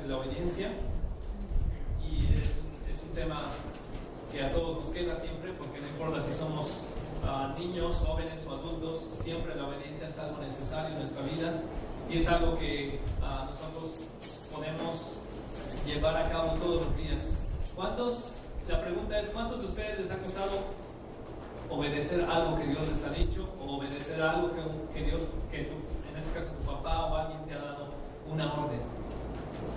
de la obediencia, y es un tema que a todos nos queda siempre, porque no importa si somos niños, jóvenes o adultos, siempre la obediencia es algo necesario en nuestra vida y es algo que nosotros podemos llevar a cabo todos los días. La pregunta es, ¿cuántos de ustedes les ha costado obedecer algo que Dios les ha dicho, o obedecer algo que Dios, en este caso tu papá o alguien te ha dado una orden?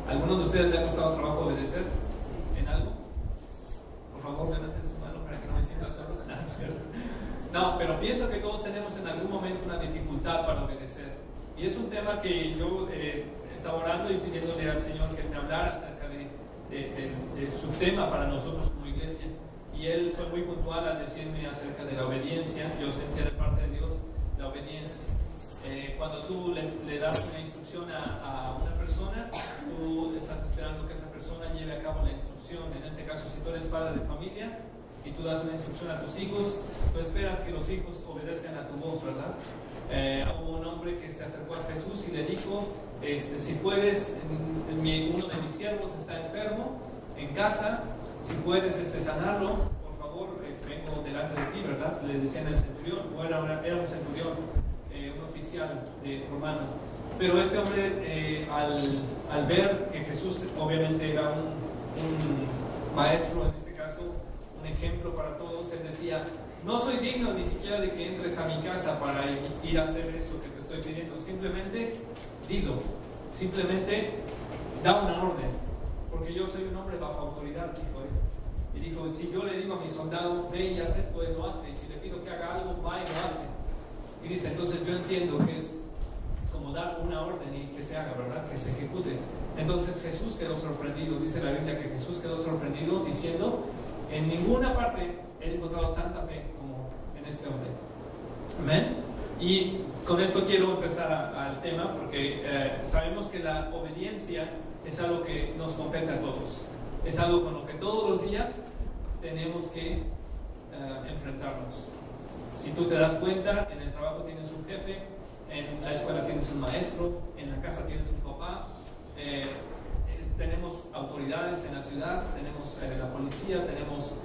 ¿Algunos de ustedes les ha costado trabajo obedecer en algo? Por favor, levanten su mano para que no me sienta solo. No, pero pienso que todos tenemos en algún momento una dificultad para obedecer. Y es un tema que yo estaba orando y pidiéndole al Señor que me hablara acerca de su tema para nosotros como iglesia. Y Él fue muy puntual al decirme acerca de la obediencia. Yo sentía de parte de Dios la obediencia. Cuando tú le das una instrucción a una persona, tú estás esperando que esa persona lleve a cabo la instrucción. En este caso, si tú eres padre de familia y tú das una instrucción a tus hijos, tú esperas que los hijos obedezcan a tu voz, ¿verdad? Hubo un hombre que se acercó a Jesús y le dijo, si puedes, uno de mis siervos está enfermo en casa, si puedes sanarlo, por favor, vengo delante de ti, ¿verdad? Le decían el centurión, o era un centurión, un oficial romano. Pero este hombre, al ver que Jesús obviamente era un maestro, en este caso, un ejemplo para todos, él decía, no soy digno ni siquiera de que entres a mi casa para ir a hacer eso que te estoy pidiendo, simplemente dilo, simplemente da una orden, porque yo soy un hombre bajo autoridad, dijo él. Y dijo, si yo le digo a mi soldado, ve y haz esto, él lo hace, y si le pido que haga algo, va y lo hace. Y dice, entonces yo entiendo que es como dar una orden y que se haga, ¿verdad? Que se ejecute. Entonces Jesús quedó sorprendido, dice la Biblia que Jesús quedó sorprendido diciendo, en ninguna parte he encontrado tanta fe como en este hombre. Amén. Y con esto quiero empezar al tema, porque sabemos que la obediencia es algo que nos compete a todos. Es algo con lo que todos los días tenemos que enfrentarnos. Si tú te das cuenta, en el trabajo tienes un jefe, en la escuela tienes un maestro, en la casa tienes un papá, tenemos autoridades en la ciudad, tenemos la policía, tenemos,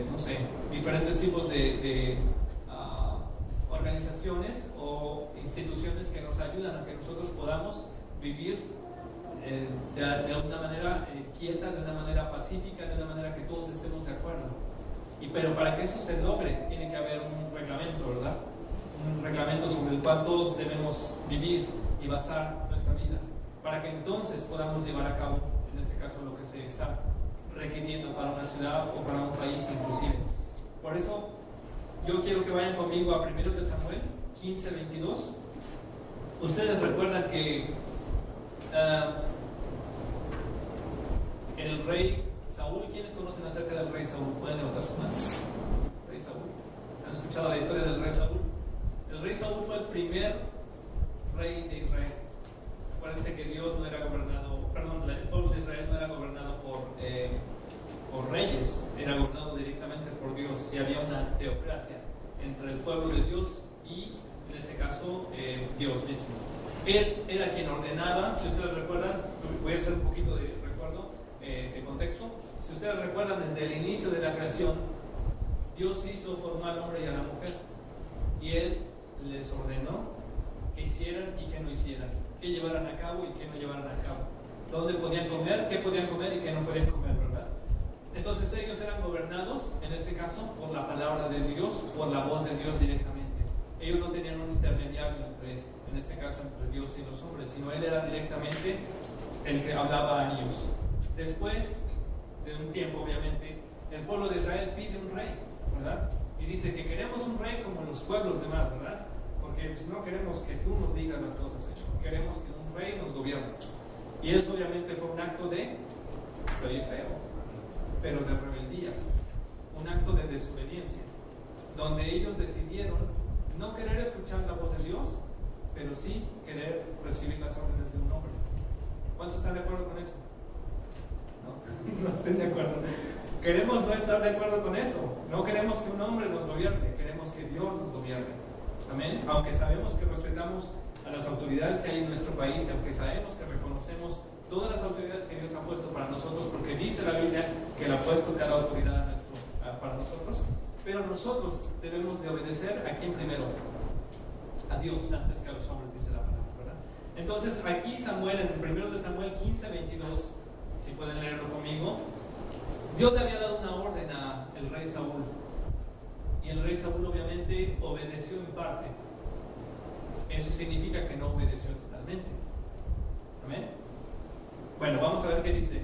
no sé, diferentes tipos de organizaciones o instituciones que nos ayudan a que nosotros podamos vivir de una manera quieta, de una manera pacífica, de una manera que todos estemos de acuerdo. Pero para que eso se logre, tiene que haber un reglamento, ¿verdad? Un reglamento sobre el cual todos debemos vivir y basar nuestra vida, para que entonces podamos llevar a cabo, en este caso, lo que se está requiriendo para una ciudad o para un país inclusive. Por eso, yo quiero que vayan conmigo a 1 de Samuel 15:22. Ustedes recuerdan que el rey Saúl, ¿quiénes conocen acerca del rey Saúl? ¿Pueden levantar su mano? Rey Saúl. ¿Han escuchado la historia del rey Saúl? El rey Saúl fue el primer rey de Israel. Acuérdense que Dios no era gobernado, el pueblo de Israel no era gobernado por reyes, era gobernado directamente por Dios. Si había una teocracia entre el pueblo de Dios y, en este caso, Dios mismo. Él era quien ordenaba. Si ustedes recuerdan, voy a hacer un poquito de recuerdo, de contexto. Si ustedes recuerdan, desde el inicio de la creación, Dios formó al hombre y a la mujer, y Él les ordenó que hicieran y que no hicieran, que llevaran a cabo y que no llevaran a cabo, dónde podían comer, qué podían comer y qué no podían comer, ¿verdad? Entonces ellos eran gobernados, en este caso, por la palabra de Dios, por la voz de Dios directamente. Ellos no tenían un intermediario en este caso, entre Dios y los hombres, sino Él era directamente el que hablaba a ellos. Después de un tiempo, obviamente, el pueblo de Israel pide un rey, ¿verdad? Y dice que queremos un rey como los pueblos de mar, ¿verdad? Porque pues, no queremos que tú nos digas las cosas, Señor. Queremos que un rey nos gobierne. Y eso obviamente fue un acto de, soy feo, pero de rebeldía, un acto de desobediencia, donde ellos decidieron no querer escuchar la voz de Dios, pero sí querer recibir las órdenes de un hombre. ¿Cuántos están de acuerdo con eso? No estén de acuerdo. Queremos no estar de acuerdo con eso. No queremos que un hombre nos gobierne, queremos que Dios nos gobierne. Amén. Aunque sabemos que respetamos a las autoridades que hay en nuestro país, aunque sabemos que reconocemos todas las autoridades que nosotros, porque dice la Biblia que Él ha puesto cada autoridad para nosotros, pero nosotros debemos de obedecer a quién primero, a Dios antes que a los hombres, dice la palabra, ¿verdad? Entonces aquí Samuel, en el 1 de Samuel 15:22, si pueden leerlo conmigo, Dios le había dado una orden al rey Saúl, y el rey Saúl obviamente obedeció en parte. Eso significa que no obedeció totalmente. Amén. Bueno, vamos a ver qué dice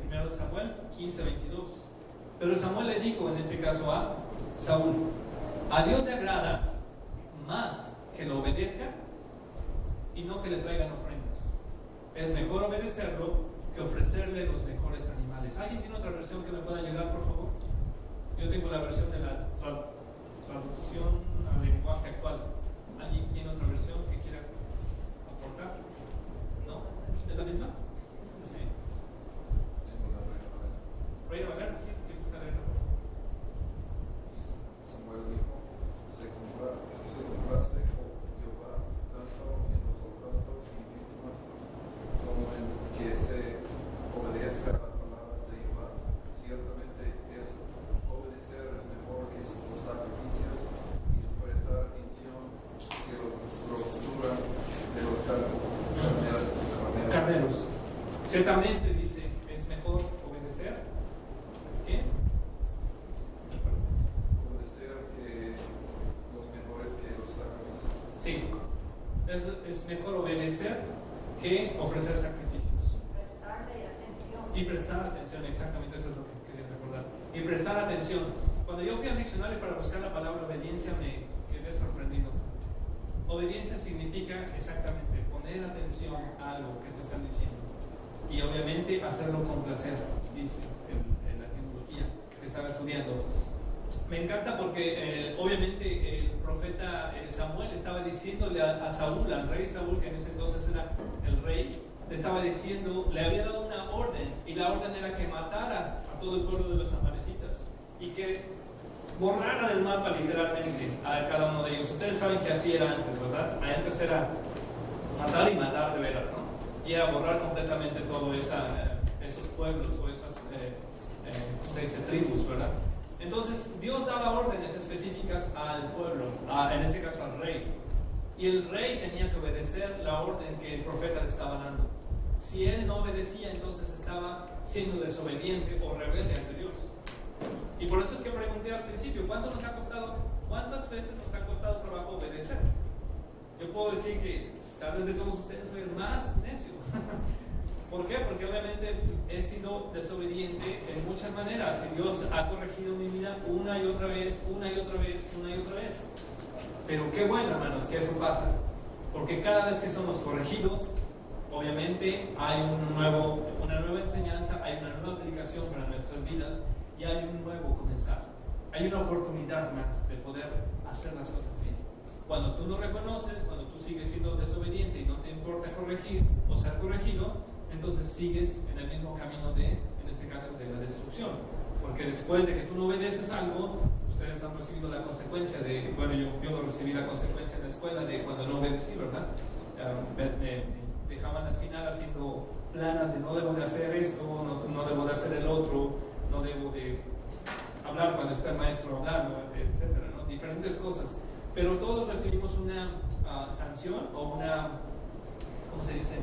1 de Samuel 15:22. Pero Samuel le dijo, en este caso a Saúl: a Dios le agrada más que lo obedezca y no que le traigan ofrendas. Es mejor obedecerlo que ofrecerle los mejores animales. ¿Alguien tiene otra versión que me pueda ayudar, por favor? Yo tengo la versión de la traducción al lenguaje actual. ¿Alguien tiene otra versión que quiera aportar? ¿No? ¿Es la misma? Sí. Reina Valera, sí, sí, gusta leerla. Samuel dijo: se compraste, oh Jehová, tanto en los holocaustos y víctimas como en que se obedezca a las palabras de Jehová. Ciertamente el obedecer es mejor que los sacrificios y prestar atención que la grosura de los carneros. Ciertamente dice, es mejor obedecer. ¿Qué? Obedecer que los mejores que los sacrificios. Sí, es mejor obedecer que ofrecer sacrificios. Prestarle atención. Y prestar atención, exactamente, eso es lo que quería recordar. Y prestar atención. Cuando yo fui al diccionario para buscar la palabra obediencia, me quedé sorprendido. Obediencia significa exactamente poner atención a algo que te están diciendo. Y obviamente hacerlo con placer, dice en la etimología que estaba estudiando. Me encanta porque obviamente el profeta Samuel estaba diciéndole a Saúl, al rey Saúl, que en ese entonces era el rey, le estaba diciendo, le había dado una orden, y la orden era que matara a todo el pueblo de los amalecitas y que borrara del mapa literalmente a cada uno de ellos. Ustedes saben que así era antes, ¿verdad? Antes era matar y matar de veras, ¿no? Y era borrar completamente todos esos pueblos o esas ¿cómo se dice? Tribus, ¿verdad? Entonces Dios daba órdenes específicas al pueblo, en este caso al rey, y el rey tenía que obedecer la orden que el profeta le estaba dando. Si él no obedecía, entonces estaba siendo desobediente o rebelde ante Dios. Y por eso es que pregunté al principio, ¿cuántas veces nos ha costado trabajo obedecer? Yo puedo decir que tal vez de todos ustedes soy el más necio. ¿Por qué? Porque obviamente he sido desobediente en muchas maneras, y Dios ha corregido mi vida una y otra vez. Pero qué bueno, hermanos, que eso pasa, porque cada vez que somos corregidos, obviamente hay una nueva enseñanza, hay una nueva aplicación para nuestras vidas, y hay un nuevo comenzar. Hay una oportunidad más de poder hacer las cosas bien. Cuando tú no reconoces, cuando tú sigues siendo desobediente y no te importa corregir o ser corregido, entonces sigues en el mismo camino en este caso, de la destrucción. Porque después de que tú no obedeces algo, ustedes han recibido la consecuencia yo lo recibí la consecuencia en la escuela de cuando no obedecí, ¿verdad? Me dejaban al final haciendo planas de no debo de hacer esto, no debo de hacer el otro, no debo de hablar cuando está el maestro hablando, etcétera, ¿no? Diferentes cosas. Pero todos recibimos una sanción o una, ¿cómo se dice?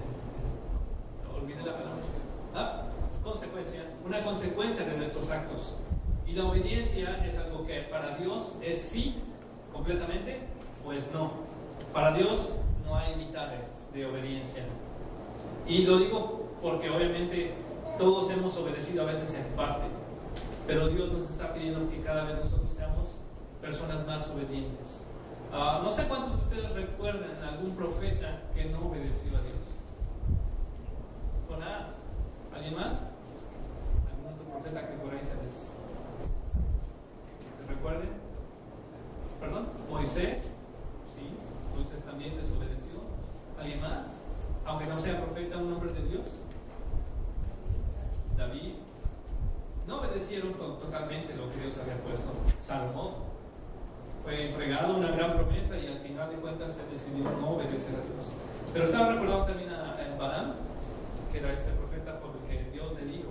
Olvidé la palabra. Consecuencia. Una consecuencia de nuestros actos. Y la obediencia es algo que para Dios es sí, completamente, pues no. Para Dios no hay mitades de obediencia. Y lo digo porque obviamente todos hemos obedecido a veces en parte, pero Dios nos está pidiendo que cada vez nosotros seamos personas más obedientes. No sé cuántos de ustedes recuerdan algún profeta que no obedeció a Dios. Jonás. ¿Alguien más? ¿Algún otro profeta que por ahí se les recuerde? ¿Perdón? ¿Moisés? Sí, Moisés también desobedeció. ¿Alguien más? Aunque no sea profeta, un hombre de Dios. David. No obedecieron totalmente lo que Dios había puesto. Salomón fue entregado una gran promesa y al final de cuentas se decidió no obedecer a Dios. Pero estaba recordado también a Balaam, que era este profeta por el que Dios le dijo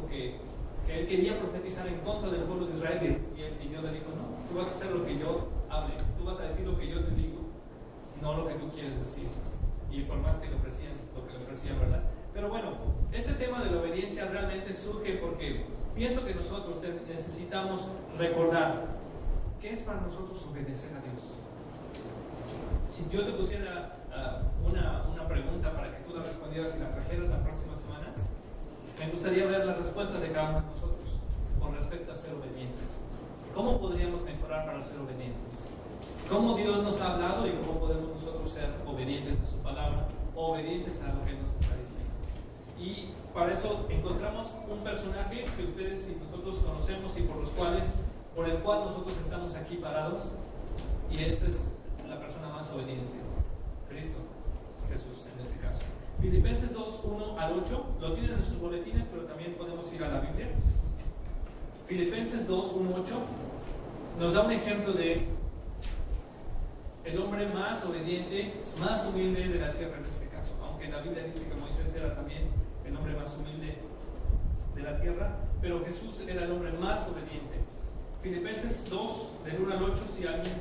Él quería profetizar en contra del pueblo de Israel y Dios le dijo, no, tú vas a hacer lo que yo hable, tú vas a decir lo que yo te digo, no lo que tú quieres decir. Y por más que le ofrecían, lo que le ofrecían, ¿verdad? Pero bueno, este tema de la obediencia realmente surge porque pienso que nosotros necesitamos recordar qué es para nosotros obedecer a Dios. Si yo te pusiera una pregunta para que tú la respondieras y la trajeras la próxima semana, me gustaría ver la respuesta de cada uno de nosotros con respecto a ser obedientes. ¿Cómo podríamos mejorar para ser obedientes? ¿Cómo Dios nos ha hablado y cómo podemos nosotros ser obedientes a su palabra, obedientes a lo que Él nos está diciendo? Y para eso encontramos un personaje que ustedes y nosotros conocemos y por el cual nosotros estamos aquí parados, y esa es la persona más obediente, Cristo, Jesús en este caso. Filipenses 2, 1 al 8, lo tienen en sus boletines, pero también podemos ir a la Biblia. Filipenses 2, 1, 8 nos da un ejemplo de el hombre más obediente, más humilde de la tierra en este caso, aunque la Biblia dice que Moisés era también el hombre más humilde de la tierra, pero Jesús era el hombre más obediente. Filipenses 2, del 1 al 8, si alguien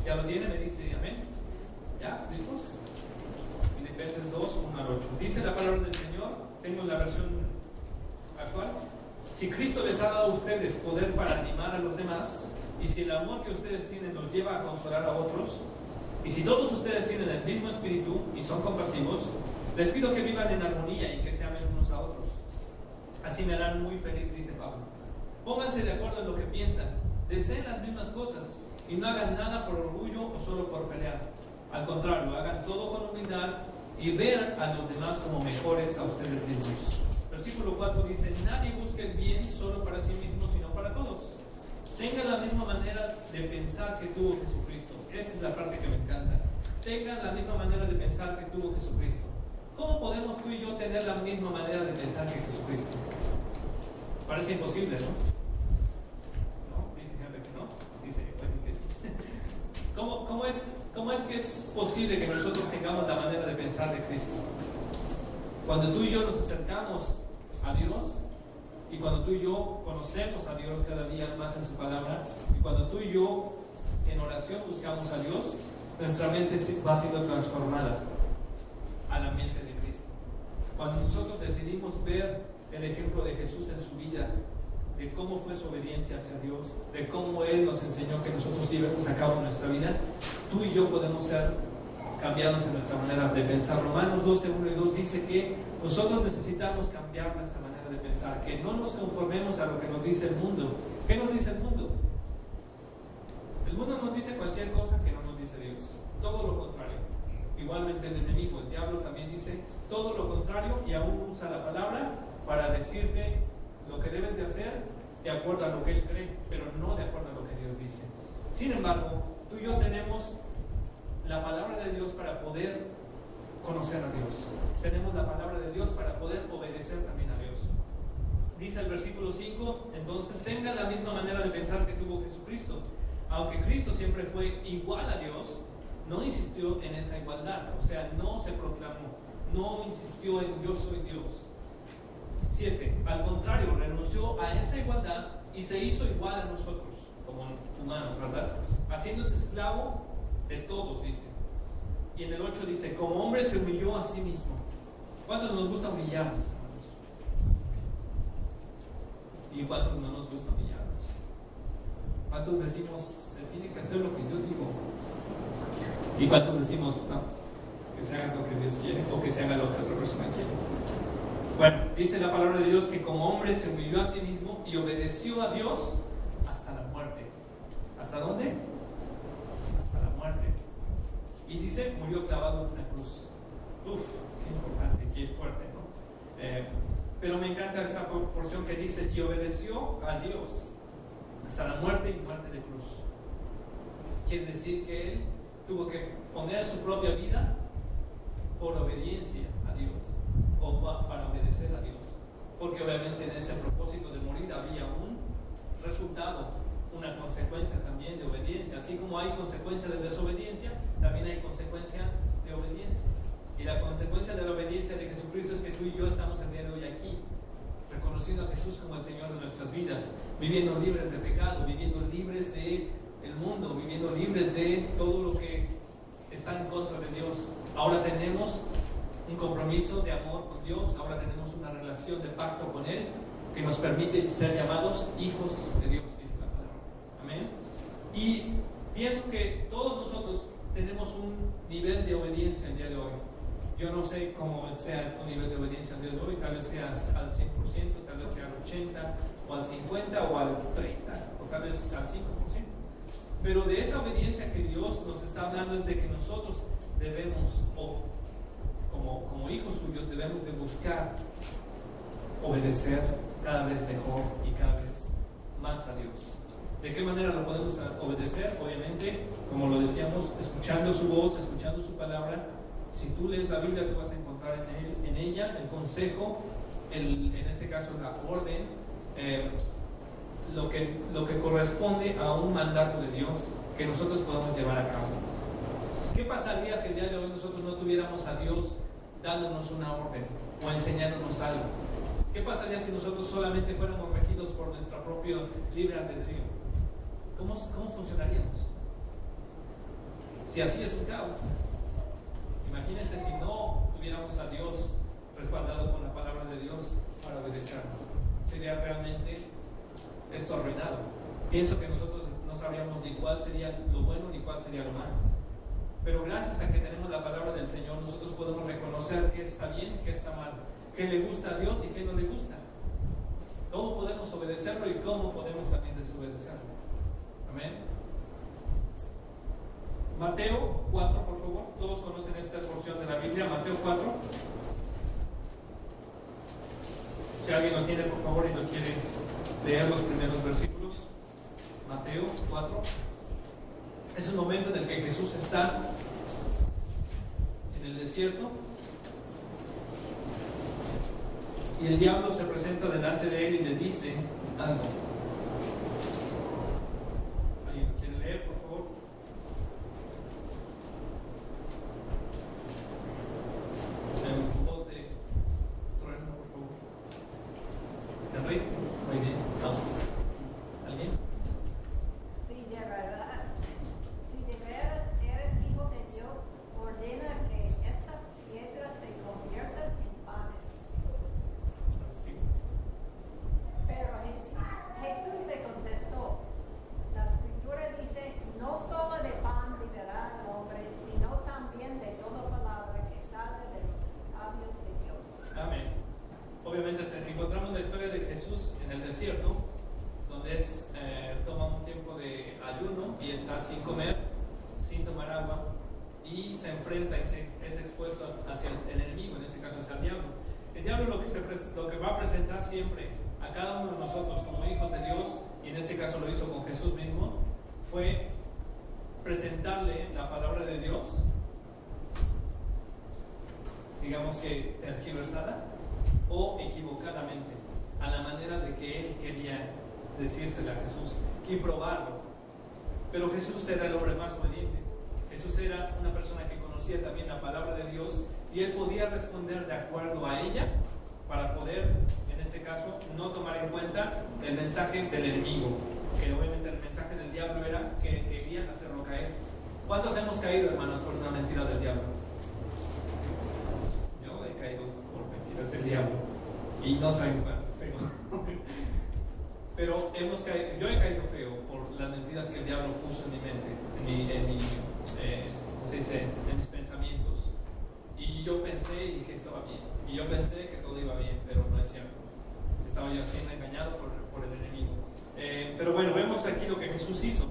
ya lo tiene, me dice amén. ¿Ya? ¿Listos? Filipenses 2, 1 al 8. Dice la palabra del Señor, tengo la versión actual. Si Cristo les ha dado a ustedes poder para animar a los demás, y si el amor que ustedes tienen los lleva a consolar a otros, y si todos ustedes tienen el mismo espíritu y son compasivos, les pido que vivan en armonía y que se amen unos a otros. Así me harán muy feliz, dice Pablo. Pónganse de acuerdo en lo que piensan, deseen las mismas cosas y no hagan nada por orgullo o solo por pelear. Al contrario, hagan todo con humildad y vean a los demás como mejores a ustedes mismos. Versículo 4 dice, nadie busque el bien solo para sí mismo, sino para todos. Tengan la misma manera de pensar que tuvo Jesucristo. Esta es la parte que me encanta. Tengan la misma manera de pensar que tuvo Jesucristo. ¿Cómo podemos tú y yo tener la misma manera de pensar que Jesucristo? Parece imposible, ¿no? ¿No? Dice Henry que no. Dice, bueno, que sí. ¿Cómo es que es posible que nosotros tengamos la manera de pensar de Cristo? Cuando tú y yo nos acercamos a Dios, y cuando tú y yo conocemos a Dios cada día más en su palabra, y cuando tú y yo en oración buscamos a Dios, nuestra mente va siendo transformada a la mente de Cristo. Cuando nosotros decidimos ver el ejemplo de Jesús en su vida, de cómo fue su obediencia hacia Dios, de cómo Él nos enseñó que nosotros llevemos a cabo nuestra vida, tú y yo podemos ser cambiados en nuestra manera de pensar. Romanos 12, 1 y 2 dice que nosotros necesitamos cambiar nuestra manera de pensar, que no nos conformemos a lo que nos dice el mundo. ¿Qué nos dice el mundo? El mundo nos dice cualquier cosa que no nos dice Dios, todo lo contrario. Igualmente el enemigo, el diablo, también dice todo lo contrario y aún usa la palabra para decirte lo que debes de hacer de acuerdo a lo que él cree, pero no de acuerdo a lo que Dios dice. Sin embargo, tú y yo tenemos la palabra de Dios para poder conocer a Dios. Tenemos la palabra de Dios para poder obedecer también a Dios. Dice el versículo 5, entonces tengan la misma manera de pensar que tuvo Jesucristo. Aunque Cristo siempre fue igual a Dios, no insistió en esa igualdad, o sea, no se proclamó, no insistió en yo soy Dios. 7. Al contrario, renunció a esa igualdad y se hizo igual a nosotros, como humanos, ¿verdad? Haciéndose esclavo de todos, dice. Y en el 8 dice, como hombre se humilló a sí mismo. ¿Cuántos nos gusta humillarnos, hermanos? ¿Y cuántos no nos gusta humillarnos? ¿Cuántos decimos, se tiene que hacer lo que yo digo? ¿Y cuántos decimos, no, que se haga lo que Dios quiere o que se haga lo que otra persona quiere? Bueno, dice la palabra de Dios que como hombre se humilló a sí mismo y obedeció a Dios hasta la muerte. ¿Hasta dónde? Hasta la muerte. Y dice, murió clavado en una cruz. Uf, qué importante, qué fuerte, ¿no? Pero me encanta esta porción que dice, y obedeció a Dios hasta la muerte y muerte de cruz. Quiere decir que él tuvo que poner su propia vida por obediencia a Dios, o para obedecer a Dios, porque obviamente en ese propósito de morir había un resultado, una consecuencia también de obediencia. Así como hay consecuencia de desobediencia, también hay consecuencia de obediencia. Y la consecuencia de la obediencia de Jesucristo es que tú y yo estamos el día de hoy aquí, reconociendo a Jesús como el Señor de nuestras vidas, viviendo libres de pecado, viviendo libres del mundo, viviendo libres de todo lo que está en contra de Dios. Ahora tenemos un compromiso de amor con Dios, ahora tenemos una relación de pacto con Él que nos permite ser llamados hijos de Dios, dice la palabra. Amén. Y pienso que todos nosotros tenemos un nivel de obediencia el día de hoy. Yo no sé cómo sea tu nivel de obediencia el día de hoy, tal vez sea al 100%, tal vez sea al 80%, o al 50%, o al 30%, o tal vez al 5%. Pero de esa obediencia que Dios nos está hablando es de que nosotros debemos, o como hijos suyos, debemos de buscar obedecer cada vez mejor y cada vez más a Dios. ¿De qué manera lo podemos obedecer? Obviamente, como lo decíamos, escuchando su voz, escuchando su palabra. Si tú lees la Biblia, tú vas a encontrar en ella el consejo, en este caso la orden, lo que corresponde a un mandato de Dios que nosotros podemos llevar a cabo. ¿Qué pasaría si el día de hoy nosotros no tuviéramos a Dios dándonos una orden o enseñándonos algo? ¿Qué pasaría si nosotros solamente fuéramos regidos por nuestro propio libre albedrío? ¿Cómo funcionaríamos? Si así es un caos. Imagínense si no tuviéramos a Dios respaldado con la palabra de Dios para obedecerlo. Sería realmente esto arruinado. Pienso que nosotros no sabríamos ni cuál sería lo bueno ni cuál sería lo malo. Pero gracias a que tenemos la palabra del Señor, nosotros podemos reconocer qué está bien y qué está mal, qué le gusta a Dios y qué no le gusta, cómo podemos obedecerlo y cómo podemos también desobedecerlo. Amén. Mateo 4, por favor. Todos conocen esta porción de la Biblia, Mateo 4. Si alguien lo tiene, por favor, y lo quiere leer los primeros versículos. Mateo 4. Es un momento en el que Jesús está en el desierto y el diablo se presenta delante de él y le dice algo. ¿Alguien lo quiere leer, por favor? En voz de trueno, por favor. ¿Henry? Muy bien. No. ¿Alguien? Si de veras eres hijo de Dios, ordena que estas piedras se conviertan en panes. Sí. Pero Jesús le contestó, la escritura dice, no solo de pan vivirá el hombre, sino también de toda palabra que sale de los labios de Dios. Amén. Obviamente encontramos la historia de Jesús en el desierto, donde toma un tiempo de ayuno y está sin comer, sin tomar agua, y se enfrenta y es expuesto hacia el enemigo, en este caso hacia el diablo. El diablo lo que va a presentar siempre a cada uno de nosotros como hijos de Dios, y en este caso lo hizo con Jesús mismo, fue presentarle la palabra de Dios, digamos que tergiversada o equivocadamente, a la manera de que él quería decírsela a Jesús y probarlo. Pero Jesús era el hombre más obediente. Jesús era una persona que conocía también la palabra de Dios y él podía responder de acuerdo a ella para poder, en este caso, no tomar en cuenta el mensaje del enemigo, que obviamente el mensaje del diablo era que querían hacerlo caer. ¿Cuántos hemos caído, hermanos, por una mentira del diablo? Yo he caído por mentiras del diablo y no saben cuál, feo. Pero yo he caído feo por las mentiras que el diablo puso en mi mente, en mis pensamientos. Y yo pensé y dije estaba bien. Y yo pensé que todo iba bien, pero no es cierto. Estaba yo siendo engañado por el enemigo. Pero bueno, vemos aquí lo que Jesús hizo.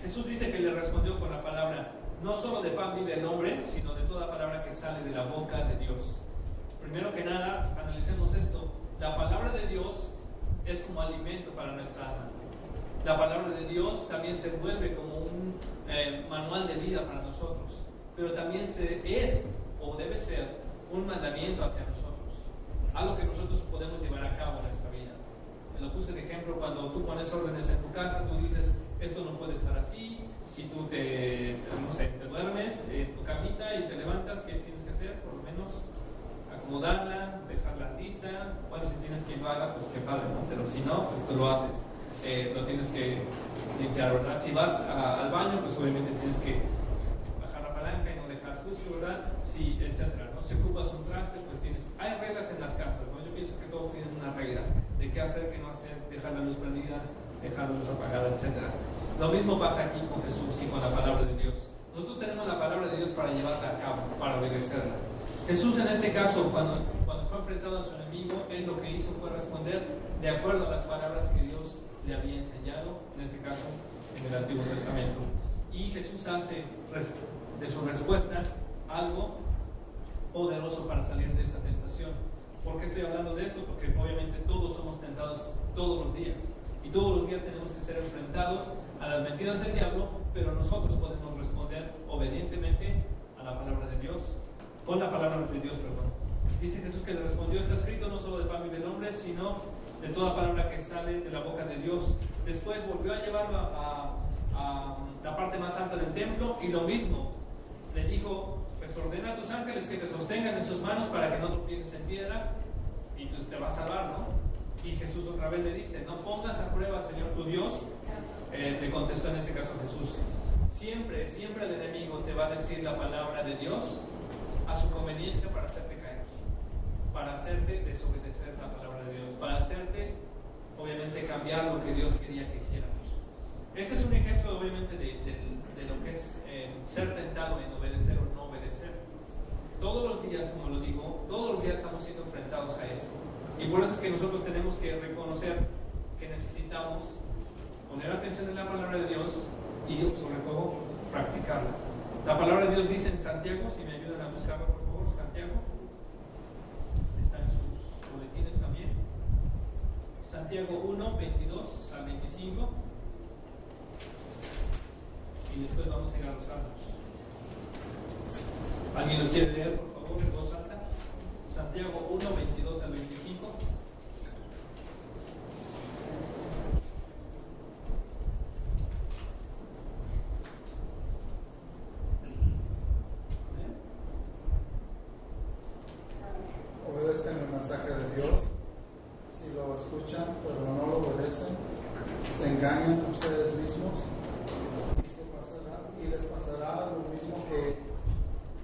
Jesús dice que le respondió con la palabra, no solo de pan vive el hombre, sino de toda palabra que sale de la boca de Dios. Primero que nada, analicemos esto. La palabra de Dios es como alimento para nuestra alma. La palabra de Dios también se vuelve como un manual de vida para nosotros, pero también es o debe ser un mandamiento hacia nosotros, algo que nosotros podemos llevar a cabo en nuestra vida. Me lo puse de ejemplo cuando tú pones órdenes en tu casa, tú dices, esto no puede estar así. Si tú te duermes en tu camita y te levantas, ¿qué tienes que hacer? Por lo menos acomodarla, dejarla lista. Bueno, si tienes que lo haga, pues qué padre, ¿no? Pero si no, pues tú lo haces. Lo tienes que limpiar, ¿verdad? Si vas al baño, pues obviamente tienes que bajar la palanca y no dejar sucio, ¿verdad? Sí, etcétera, ¿no? Si ocupas un traste, pues tienes... Hay reglas en las casas, ¿no? Yo pienso que todos tienen una regla de qué hacer, qué no hacer, dejar la luz prendida, dejar la luz apagada, etcétera. Lo mismo pasa aquí con Jesús y con la palabra de Dios. Nosotros tenemos la palabra de Dios para llevarla a cabo, para obedecerla. Jesús en este caso, cuando fue enfrentado a su enemigo, él lo que hizo fue responder de acuerdo a las palabras que Dios le había enseñado, en este caso en el Antiguo Testamento. Y Jesús hace de su respuesta algo poderoso para salir de esa tentación. ¿Por qué estoy hablando de esto? Porque obviamente todos somos tentados todos los días. Y todos los días tenemos que ser enfrentados a las mentiras del diablo, pero nosotros podemos responder obedientemente a la palabra de Dios, con la palabra de Dios, perdón. Dice Jesús que le respondió: está escrito, no solo de pan vive el hombre, sino de toda palabra que sale de la boca de Dios. Después volvió a llevarlo a la parte más alta del templo y lo mismo. Le dijo: pues ordena a tus ángeles que te sostengan en sus manos para que no tropieces en piedra y pues te va a salvar, ¿no? Y Jesús otra vez le dice: no pongas a prueba al Señor tu Dios. Le contestó en ese caso Jesús: siempre el enemigo te va a decir la palabra de Dios a su conveniencia para hacerte caer, para hacerte desobedecer la palabra de Dios, para hacerte obviamente cambiar lo que Dios quería que hiciéramos. Ese es un ejemplo obviamente de lo que es ser tentado en obedecer o no obedecer. Todos los días, como lo digo, todos los días estamos siendo enfrentados a esto. Y por eso es que nosotros tenemos que reconocer que necesitamos poner atención en la palabra de Dios y sobre todo practicarla. La palabra de Dios dice en Santiago, si me ayudan a buscarlo por favor, Santiago, está en sus boletines también, Santiago 1, 22 al 25, y después vamos a ir a los Salmos. ¿Alguien lo quiere leer por favor en voz alta? Santiago 1, 22 al 25. Obedezcan el mensaje de Dios. Si lo escuchan pero no lo obedecen, se engañan ustedes mismos y les pasará lo mismo que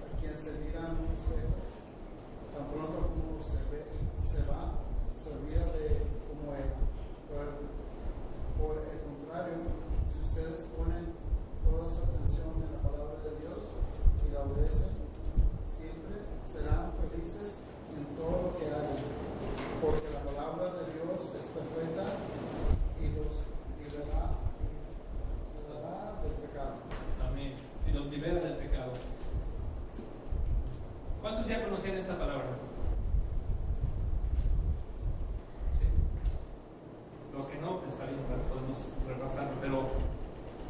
a quien se mira en un espejo. Tan pronto como se va, se olvida de cómo era. Por el contrario, si ustedes ponen toda su atención en la palabra de Dios y la obedecen, siempre serán felices en todo lo que hagan, porque la palabra de Dios es perfecta y los liberará del pecado. Amén. Y los libera del pecado. ¿Cuántos ya conocían esta palabra? Sí. Los que no, está bien, podemos repasarlo, pero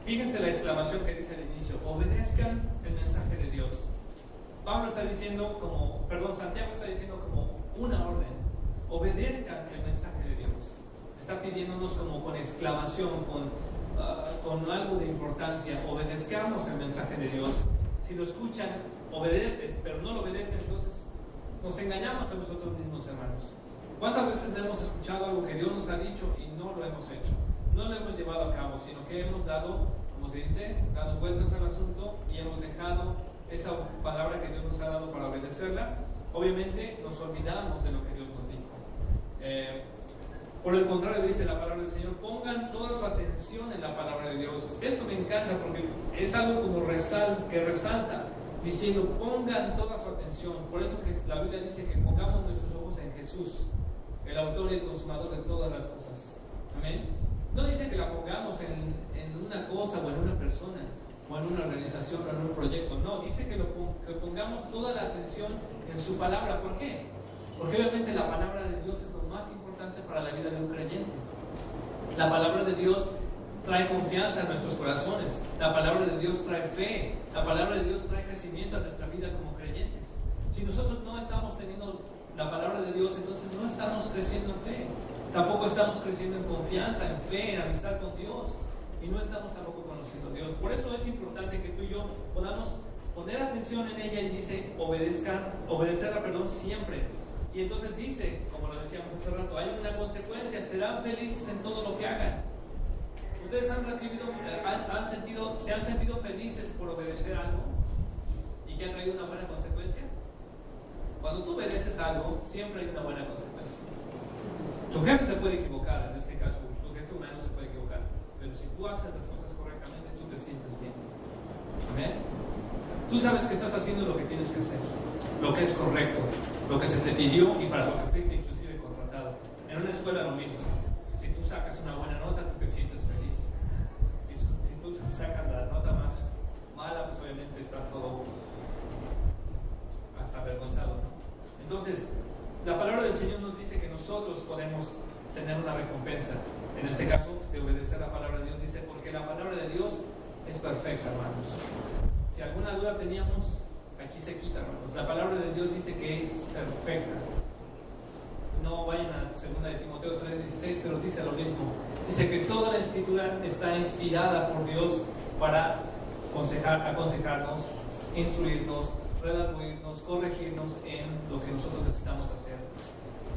fíjense la exclamación que dice al inicio: obedezcan el mensaje de Dios. Pablo está diciendo Santiago está diciendo como una orden: obedezcan el mensaje de Dios. Está pidiéndonos como con exclamación, con algo de importancia: obedezcamos el mensaje de Dios. Si lo escuchan, obedeces, pero no lo obedecen, entonces nos engañamos a nosotros mismos, hermanos. ¿Cuántas veces hemos escuchado algo que Dios nos ha dicho y no lo hemos hecho? No lo hemos llevado a cabo, sino que hemos dado, como se dice, dado vueltas al asunto y hemos dejado esa palabra que Dios nos ha dado para obedecerla. Obviamente nos olvidamos de lo que Dios nos dijo. Por el contrario, dice la palabra del Señor: pongan toda su atención en la palabra de Dios. Esto me encanta porque es algo como que resalta, diciendo: pongan toda su atención. Por eso que la Biblia dice que pongamos nuestros ojos en Jesús, el autor y el consumador de todas las cosas. Amén. No dice que la pongamos en una cosa o en una persona o en una organización o en un proyecto. No, dice que pongamos toda la atención en su palabra. ¿Por qué? Porque obviamente la palabra de Dios es lo más importante para la vida de un creyente. La palabra de Dios trae confianza en nuestros corazones. La palabra de Dios trae fe. La palabra de Dios trae crecimiento a nuestra vida como creyentes. Si nosotros no estamos teniendo la palabra de Dios, entonces no estamos creciendo en fe. Tampoco estamos creciendo en confianza, en fe, en amistad con Dios. Y no estamos tampoco conociendo a Dios. Por eso es importante que tú y yo podamos poner atención en ella, y dice obedecerla siempre. Y entonces dice, como lo decía decíamos hace rato, hay una consecuencia, serán felices en todo lo que hagan. ¿Ustedes se han sentido felices por obedecer algo y que ha traído una buena consecuencia? Cuando tú obedeces algo, siempre hay una buena consecuencia. Tu jefe se puede equivocar, en este caso, tu jefe humano se puede equivocar, pero si tú haces las cosas correctamente, tú te sientes bien. Amén. Tú sabes que estás haciendo lo que tienes que hacer, lo que es correcto, lo que se te pidió y para lo que fuiste inclusive contratado. En una escuela lo mismo. Si tú sacas una buena nota, tú te sientes feliz. Y si tú sacas la nota más mala, pues obviamente estás todo hasta avergonzado, ¿no? Entonces, la palabra del Señor nos dice que nosotros podemos tener una recompensa. En este caso, de obedecer la palabra de Dios. Dice, porque la palabra de Dios es perfecta, hermanos. Si alguna duda teníamos, aquí se quita, hermanos. La palabra de Dios dice que es perfecta. No vayan a 2 de Timoteo 3:16, pero dice lo mismo. Dice que toda la Escritura está inspirada por Dios para aconsejarnos, instruirnos, redarguirnos, corregirnos en lo que nosotros necesitamos hacer.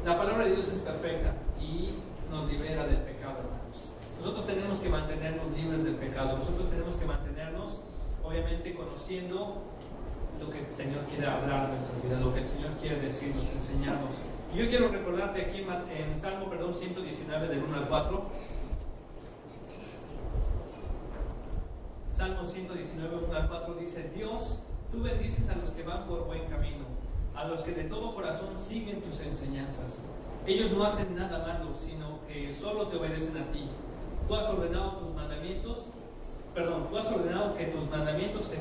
La palabra de Dios es perfecta y nos libera del pecado, hermanos. Nosotros tenemos que mantenernos libres del pecado. Nosotros tenemos que mantenernos, obviamente, conociendo lo que el Señor quiere hablar en nuestras vidas, lo que el Señor quiere decirnos, enseñarnos. Y yo quiero recordarte aquí en Salmo 119, del 1 al 4. Salmo 119, 1 al 4 dice: Dios, tú bendices a los que van por buen camino, a los que de todo corazón siguen tus enseñanzas. Ellos no hacen nada malo, sino que solo te obedecen a ti. Tú has ordenado que tus mandamientos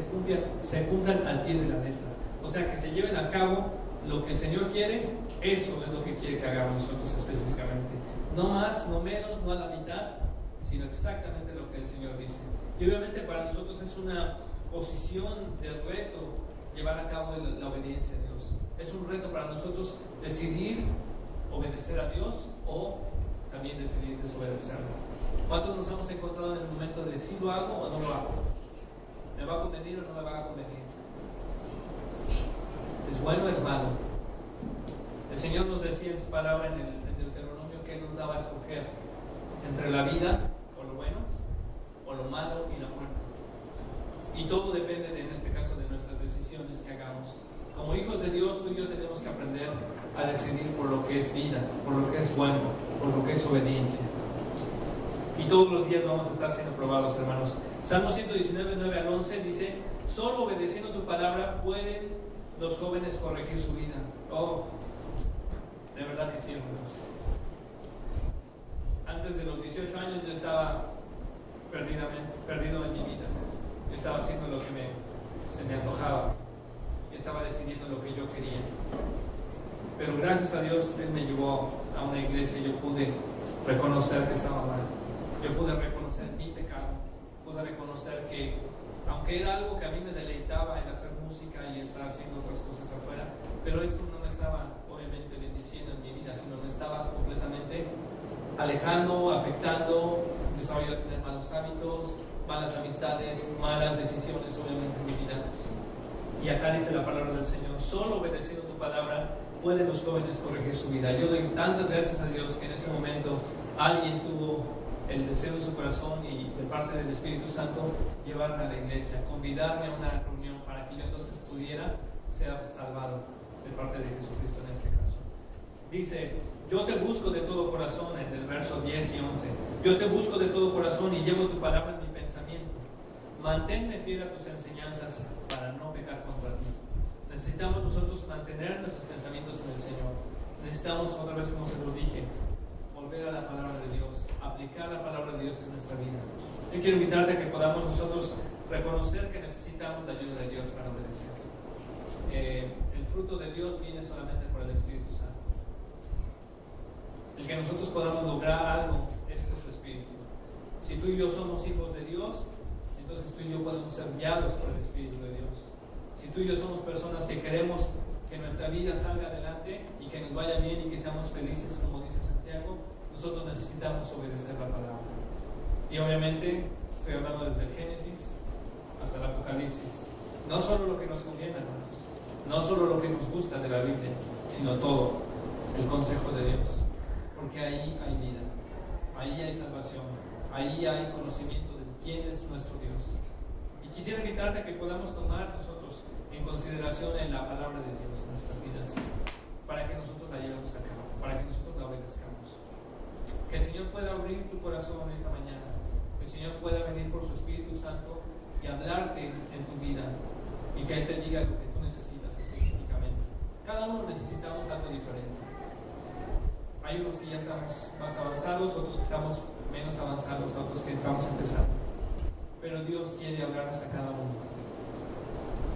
se cumplan al pie de la letra. O sea, que se lleven a cabo lo que el Señor quiere. Eso es lo que quiere que hagamos nosotros específicamente. No más, no menos, no a la mitad, sino exactamente lo que el Señor dice. Y obviamente para nosotros es una posición de reto llevar a cabo la obediencia a Dios. Es un reto para nosotros decidir obedecer a Dios o también decidir desobedecerlo. ¿Cuántos nos hemos encontrado en el momento de si lo hago o no lo hago? ¿Me va a convenir o no me va a convenir? ¿Es bueno o es malo? El Señor nos decía en su palabra en el Deuteronomio que Él nos daba a escoger entre la vida o lo bueno, o lo malo y la muerte. Y todo depende, en este caso, de nuestras decisiones que hagamos. Como hijos de Dios, tú y yo tenemos que aprender a decidir por lo que es vida, por lo que es bueno, por lo que es obediencia. Y todos los días vamos a estar siendo probados, hermanos. Salmo 119, 9 al 11 dice: solo obedeciendo tu palabra pueden los jóvenes corregir su vida. Oh, de verdad que sí, hermanos. Antes de los 18 años yo estaba perdido en mi vida. Yo estaba haciendo lo que se me antojaba. Yo estaba decidiendo lo que yo quería. Pero gracias a Dios, Él me llevó a una iglesia y yo pude reconocer que estaba mal. Yo pude reconocer mi pecado. Pude reconocer que, aunque era algo que a mí me deleitaba el hacer música y estar haciendo otras cosas afuera, pero esto no me estaba, obviamente, bendiciendo en mi vida, sino me estaba completamente alejando, afectando. Empezaba yo a tener malos hábitos, malas amistades, malas decisiones, obviamente, en mi vida. Y acá dice la palabra del Señor: solo obedeciendo tu palabra pueden los jóvenes corregir su vida. Yo doy tantas gracias a Dios que en ese momento alguien tuvo el deseo en su corazón y de parte del Espíritu Santo llevarme a la iglesia, convidarme a una reunión para que yo entonces pudiera ser salvado de parte de Jesucristo en este caso. Dice: yo te busco de todo corazón, en el verso 10 y 11. Yo te busco de todo corazón y llevo tu palabra en mi pensamiento. Manténme fiel a tus enseñanzas para no pecar contra ti. Necesitamos nosotros mantener nuestros pensamientos en el Señor. Necesitamos, otra vez como se lo dije, volver a la palabra de Dios, aplicar la palabra de Dios en nuestra vida. Yo quiero invitarte a que podamos nosotros reconocer que necesitamos la ayuda de Dios para obedecer. El fruto de Dios viene solamente por el Espíritu Santo. El que nosotros podamos lograr algo es por su Espíritu. Si tú y yo somos hijos de Dios, entonces tú y yo podemos ser guiados por el Espíritu de Dios. Si tú y yo somos personas que queremos que nuestra vida salga adelante y que nos vaya bien y que seamos felices, como dice Santiago, nosotros necesitamos obedecer la palabra. Y obviamente estoy hablando desde el Génesis hasta el Apocalipsis. No solo lo que nos conviene, hermanos, no solo lo que nos gusta de la Biblia, sino todo. el consejo de Dios, porque ahí hay vida, ahí hay salvación, ahí hay conocimiento de quién es nuestro Dios. Y quisiera invitarte a que podamos tomar nosotros en consideración en la palabra de Dios en nuestras vidas, para que nosotros la llevemos a cabo, para que nosotros la obedezcamos. Que el Señor pueda abrir tu corazón esta mañana, que el Señor pueda venir por su Espíritu Santo y hablarte en tu vida, y que Él te diga lo que tú necesitas específicamente. Cada uno necesitamos algo diferente. Hay unos que ya estamos más avanzados, otros que estamos menos avanzados, otros que estamos empezando. Pero Dios quiere hablarnos a cada uno.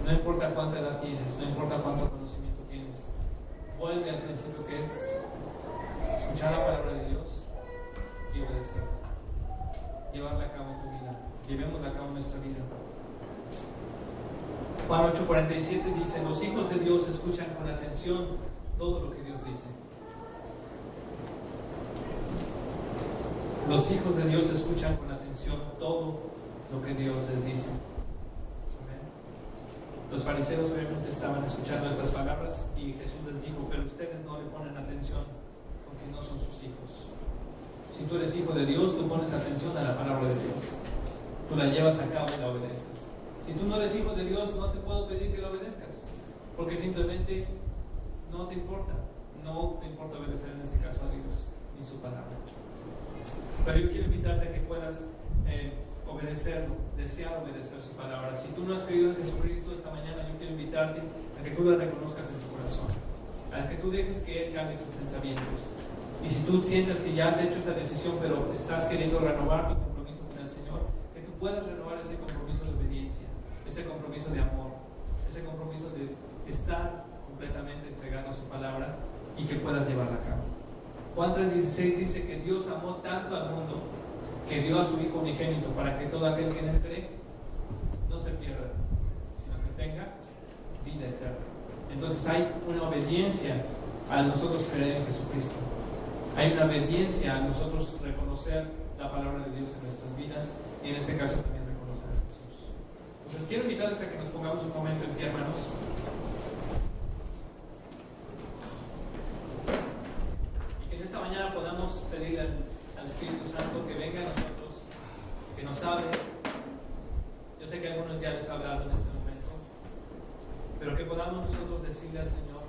No importa cuánta edad tienes, no importa cuánto conocimiento tienes, vuelve al principio, que es escuchar la palabra de Dios y obedecerla. Llevarla a cabo en tu vida. Llevémosla a cabo en nuestra vida. Juan 8:47 dice: los hijos de Dios escuchan con atención todo lo que Dios dice. Los hijos de Dios escuchan con atención todo lo que Dios les dice. Amén. Los fariseos obviamente estaban escuchando estas palabras y Jesús les dijo: pero ustedes no le ponen atención porque no son sus hijos. Si tú eres hijo de Dios, tú pones atención a la palabra de Dios. Tú la llevas a cabo y la obedeces. Si tú no eres hijo de Dios, no te puedo pedir que la obedezcas, porque simplemente no te importa. No te importa obedecer en este caso a Dios ni su palabra. Pero yo quiero invitarte a que puedas obedecerlo, desear obedecer su palabra. Si tú no has creído en Jesucristo esta mañana, yo quiero invitarte a que tú la reconozcas en tu corazón, a que tú dejes que Él cambie tus pensamientos. Y si tú sientes que ya has hecho esta decisión, pero estás queriendo renovar tu compromiso con el Señor, que tú puedas renovar ese compromiso de obediencia, ese compromiso de amor, ese compromiso de estar completamente entregado a su palabra y que puedas llevarla a cabo. Juan 3:16 dice que Dios amó tanto al mundo que dio a su Hijo unigénito para que todo aquel que en Él cree no se pierda, sino que tenga vida eterna. Entonces hay una obediencia al nosotros creer en Jesucristo. Hay una obediencia a nosotros reconocer la palabra de Dios en nuestras vidas y en este caso también reconocer a Jesús. Entonces quiero invitarles a que nos pongamos un momento en pie, hermanos. Y que en esta mañana podamos pedirle al Espíritu Santo que venga a nosotros, que nos hable. Yo sé que a algunos ya les he hablado en este momento, pero que podamos nosotros decirle al Señor: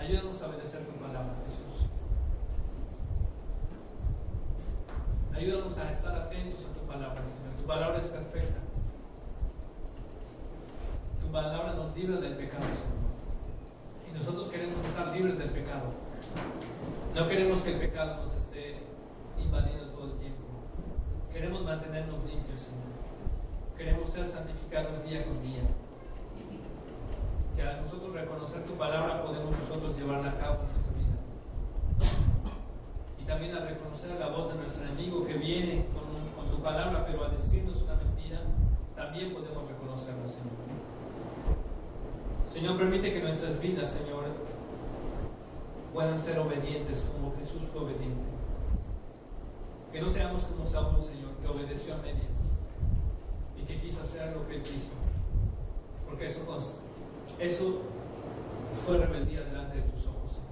ayúdanos a obedecer tu palabra, Jesús. Ayúdanos a estar atentos a tu palabra, Señor. Tu palabra es perfecta. Tu palabra nos libra del pecado, Señor. Y nosotros queremos estar libres del pecado. No queremos que el pecado nos esté invadiendo todo el tiempo. Queremos mantenernos limpios, Señor. Queremos ser santificados día con día. Que al nosotros reconocer tu palabra podemos nosotros llevarla a cabo en nuestra vida. Y también al reconocer la voz de nuestro enemigo que viene con tu palabra, pero al decirnos una mentira, también podemos reconocerla, Señor. Señor, permite que nuestras vidas, Señor, puedan ser obedientes como Jesús fue obediente. Que no seamos como Saúl, Señor, que obedeció a medias y que quiso hacer lo que él quiso, porque eso fue rebeldía delante de tus ojos, Señor.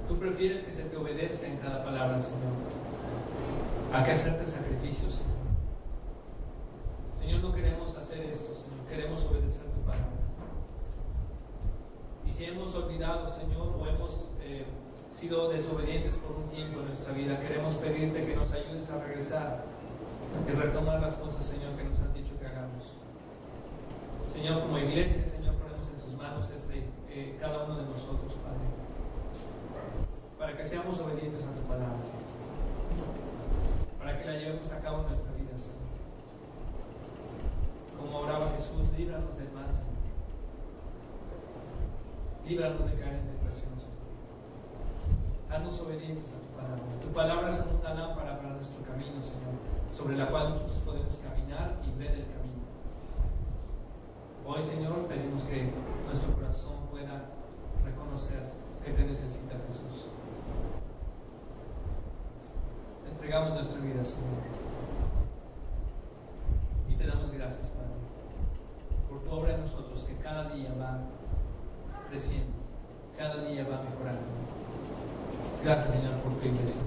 Tú prefieres que se te obedezca en cada palabra, Señor, a que hacerte sacrificios, Señor. Señor, no queremos hacer esto, Señor, queremos obedecer tu palabra. Y si hemos olvidado, Señor, o hemos sido desobedientes por un tiempo en nuestra vida, queremos pedirte que nos ayudes a regresar y retomar las cosas, Señor, que nos has dicho que hagamos. Señor, como iglesia, Señor, ponemos en tus manos cada uno de nosotros, Padre, para que seamos obedientes a tu palabra, para que la llevemos a cabo en nuestra vida, Señor. Como oraba Jesús, líbranos del mal, Señor. Líbranos de caer en tentación, Señor. Haznos obedientes a tu palabra. Tu palabra es como una lámpara para nuestro camino, Señor, sobre la cual nosotros podemos caminar y ver el camino. Hoy, Señor, pedimos que nuestro corazón pueda reconocer que te necesita, Jesús. Te entregamos nuestra vida, Señor. Y te damos gracias, Padre, por tu obra en nosotros, que cada día va creciendo, cada día va mejorando. Gracias, Señor, por tu iglesia.